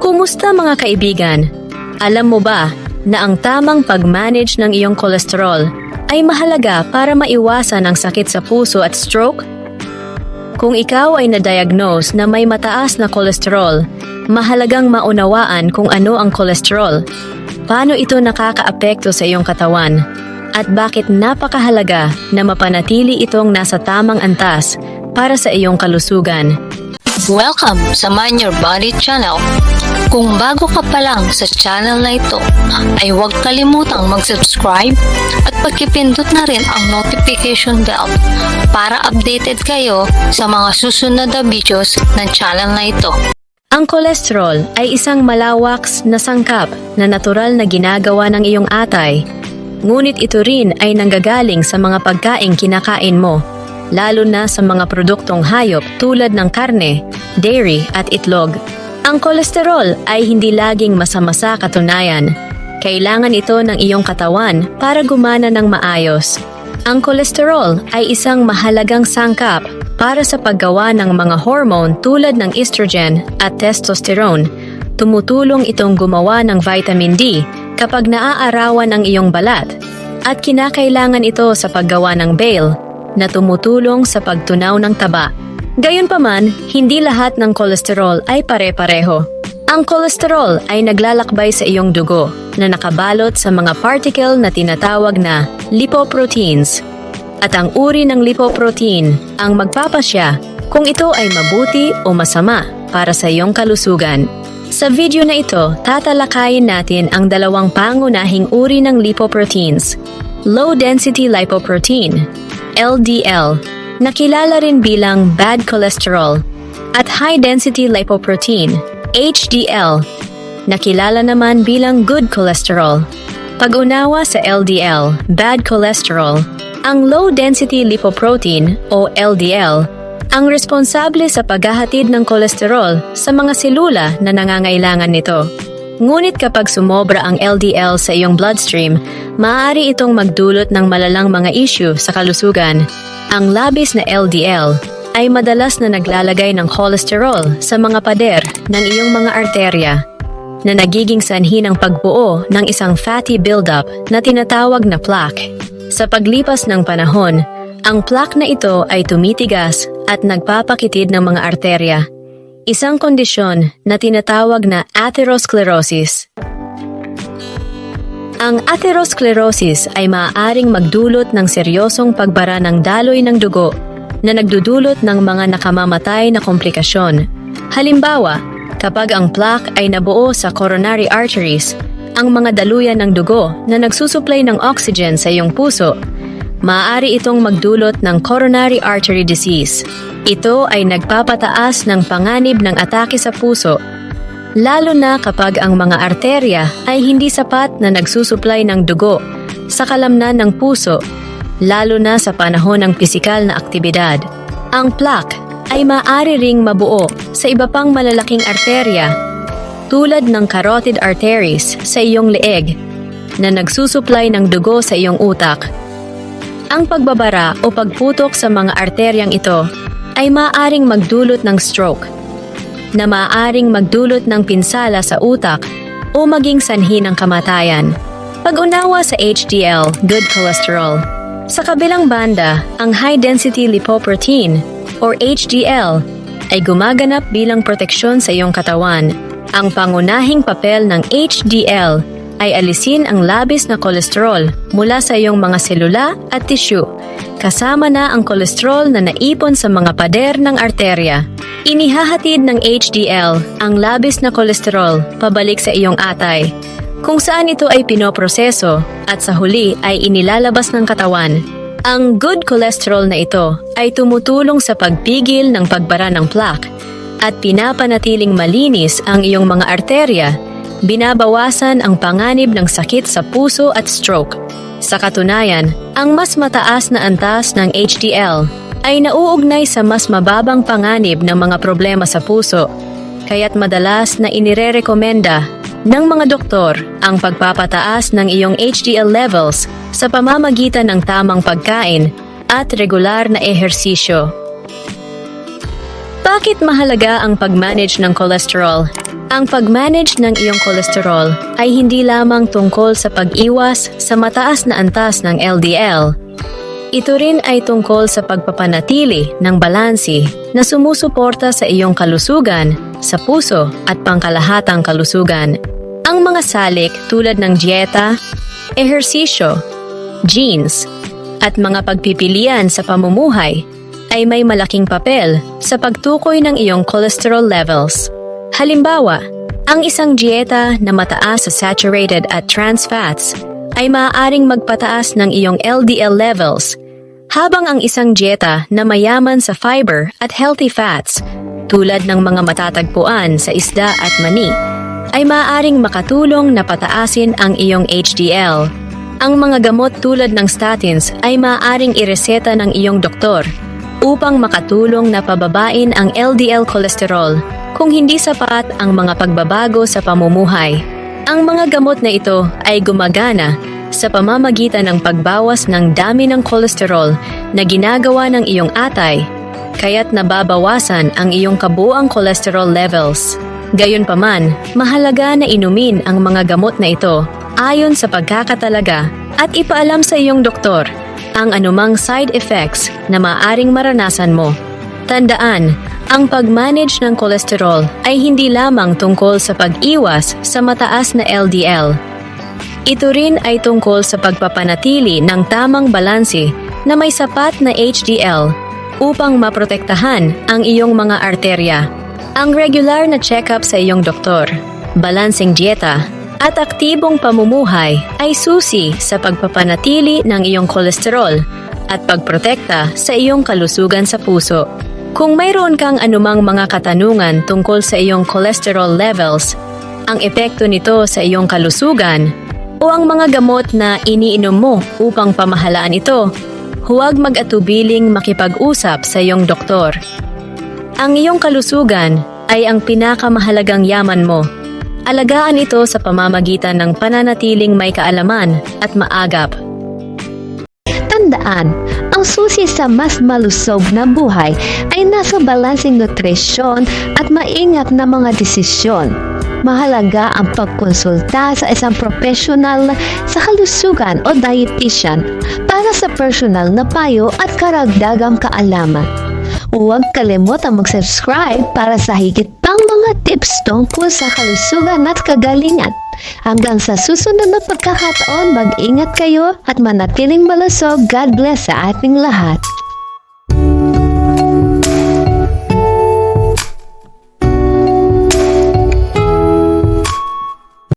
Kumusta mga kaibigan? Alam mo ba na ang tamang pag-manage ng iyong kolesterol ay mahalaga para maiwasan ang sakit sa puso at stroke? Kung ikaw ay na-diagnose na may mataas na kolesterol, mahalagang maunawaan kung ano ang kolesterol, paano ito nakakaapekto sa iyong katawan, at bakit napakahalaga na mapanatili itong nasa tamang antas para sa iyong kalusugan. Welcome sa Mind Your Body channel. Kung bago ka pa lang sa channel na ito, ay huwag kalimutang mag-subscribe at pagkipindot na rin ang notification bell para updated kayo sa mga susunod na videos ng channel na ito. Ang kolesterol ay isang malawak na sangkap na natural na ginagawa ng iyong atay. Ngunit ito rin ay nanggagaling sa mga pagkaing kinakain mo, lalo na sa mga produktong hayop tulad ng karne, dairy at itlog. Ang kolesterol ay hindi laging masama sa katunayan. Kailangan ito ng iyong katawan para gumana ng maayos. Ang kolesterol ay isang mahalagang sangkap para sa paggawa ng mga hormone tulad ng estrogen at testosterone. Tumutulong itong gumawa ng vitamin D kapag naaarawan ang iyong balat, at kinakailangan ito sa paggawa ng bile na tumutulong sa pagtunaw ng taba. Gayunpaman, hindi lahat ng kolesterol ay pare-pareho. Ang kolesterol ay naglalakbay sa iyong dugo na nakabalot sa mga particle na tinatawag na lipoproteins. At ang uri ng lipoprotein ang magpapasya kung ito ay mabuti o masama para sa iyong kalusugan. Sa video na ito, tatalakayin natin ang dalawang pangunahing uri ng lipoproteins: low-density lipoprotein, LDL, na kilala rin bilang bad cholesterol, at high-density lipoprotein, HDL, na kilala naman bilang good cholesterol. Pag-unawa sa LDL, bad cholesterol, ang low-density lipoprotein o LDL ang responsable sa paghahatid ng kolesterol sa mga selula na nangangailangan nito. Ngunit kapag sumobra ang LDL sa iyong bloodstream, maaari itong magdulot ng malalang mga issue sa kalusugan. Ang labis na LDL ay madalas na naglalagay ng cholesterol sa mga pader ng iyong mga arterya, na nagiging sanhi ng pagbuo ng isang fatty buildup na tinatawag na plaque. Sa paglipas ng panahon, ang plaque na ito ay tumitigas at nagpapakitid ng mga arterya, isang kondisyon na tinatawag na atherosclerosis. Ang atherosclerosis ay maaaring magdulot ng seryosong pagbara ng daloy ng dugo na nagdudulot ng mga nakamamatay na komplikasyon. Halimbawa, kapag ang plaque ay nabuo sa coronary arteries, ang mga daluyan ng dugo na nagsusuplay ng oxygen sa iyong puso, maaari itong magdulot ng coronary artery disease. Ito ay nagpapataas ng panganib ng atake sa puso, lalo na kapag ang mga arterya ay hindi sapat na nagsusuplay ng dugo sa kalamnan ng puso, lalo na sa panahon ng pisikal na aktibidad. Ang plaque ay maaari ring mabuo sa iba pang malalaking arterya tulad ng carotid arteries sa iyong leeg na nagsusuplay ng dugo sa iyong utak. Ang pagbabara o pagputok sa mga arteryang ito ay maaaring magdulot ng stroke, na maaaring magdulot ng pinsala sa utak o maging sanhi ng kamatayan. Pag-unawa sa HDL, good cholesterol. Sa kabilang banda, ang high-density lipoprotein or HDL ay gumaganap bilang proteksyon sa iyong katawan. Ang pangunahing papel ng HDL ay alisin ang labis na kolesterol mula sa iyong mga selula at tissue, kasama na ang kolesterol na naipon sa mga pader ng arterya. Inihahatid ng HDL ang labis na kolesterol pabalik sa iyong atay, kung saan ito ay pinoproseso at sa huli ay inilalabas ng katawan. Ang good cholesterol na ito ay tumutulong sa pagpigil ng pagbara ng plaque at pinapanatiling malinis ang iyong mga arterya, binabawasan ang panganib ng sakit sa puso at stroke. Sa katunayan, ang mas mataas na antas ng HDL ay nauugnay sa mas mababang panganib ng mga problema sa puso, kaya't madalas na inirerekomenda ng mga doktor ang pagpapataas ng iyong HDL levels sa pamamagitan ng tamang pagkain at regular na ehersisyo. Bakit mahalaga ang pag-manage ng cholesterol? Ang pag-manage ng iyong kolesterol ay hindi lamang tungkol sa pag-iwas sa mataas na antas ng LDL. Ito rin ay tungkol sa pagpapanatili ng balanse na sumusuporta sa iyong kalusugan, sa puso at pangkalahatang kalusugan. Ang mga salik tulad ng dieta, ehersisyo, genes, at mga pagpipilian sa pamumuhay ay may malaking papel sa pagtukoy ng iyong cholesterol levels. Halimbawa, ang isang dieta na mataas sa saturated at trans fats ay maaaring magpataas ng iyong LDL levels, habang ang isang dieta na mayaman sa fiber at healthy fats, tulad ng mga matatagpuan sa isda at mani, ay maaaring makatulong na pataasin ang iyong HDL. Ang mga gamot tulad ng statins ay maaaring ireseta ng iyong doktor upang makatulong na pababain ang LDL cholesterol kung hindi sapat ang mga pagbabago sa pamumuhay. Ang mga gamot na ito ay gumagana sa pamamagitan ng pagbawas ng dami ng kolesterol na ginagawa ng iyong atay, kaya't nababawasan ang iyong kabuuang cholesterol levels. Gayunpaman, mahalaga na inumin ang mga gamot na ito ayon sa pagkakatalaga at ipaalam sa iyong doktor ang anumang side effects na maaaring maranasan mo. Tandaan, ang pag-manage ng kolesterol ay hindi lamang tungkol sa pag-iwas sa mataas na LDL. Ito rin ay tungkol sa pagpapanatili ng tamang balanse na may sapat na HDL upang maprotektahan ang iyong mga arterya. Ang regular na check-up sa iyong doktor, balanseng dieta, at aktibong pamumuhay ay susi sa pagpapanatili ng iyong kolesterol at pagprotekta sa iyong kalusugan sa puso. Kung mayroon kang anumang mga katanungan tungkol sa iyong cholesterol levels, ang epekto nito sa iyong kalusugan, o ang mga gamot na iniinom mo upang pamahalaan ito, huwag mag-atubiling makipag-usap sa iyong doktor. Ang iyong kalusugan ay ang pinakamahalagang yaman mo. Alagaan ito sa pamamagitan ng pananatiling may kaalaman at maagap. Tandaan, ang susi sa mas malusog na buhay ay nasa balanseng nutrisyon at maingat na mga desisyon. Mahalaga ang pagkonsulta sa isang profesional sa kalusugan o dietitian para sa personal na payo at karagdagang kaalaman. Huwag kalimutang mag-subscribe para sa higit pang mga tips tungkol sa kalusugan at kagalingan. Hanggang sa susunod na pagkakataon, mag-ingat kayo at manatiling malusog. God bless sa ating lahat.